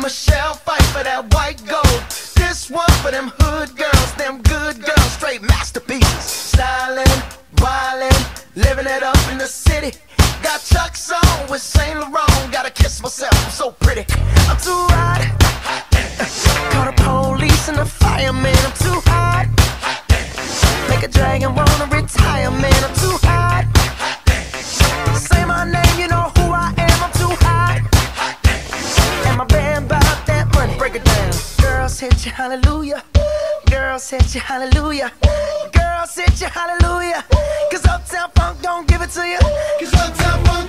Michelle fight for that white gold. This one for them hood girls, them good girls, straight masterpieces. Stylin', wildin', living it up in the city. Got Chuck's on with Saint Laurent. Gotta kiss myself, I'm so pretty. I'm too hot. Call the police and the fireman. I'm too hot. Make a dragon wanna retire, man. I'm too hot. Say my name, you know who I am. I'm too hot. And my band bought that money. Break it down. Girls hit you, hallelujah. Girls hit you, hallelujah. Girls hit you, hallelujah. Cause Uptown Funk don't give it to you. Cause Uptown Funk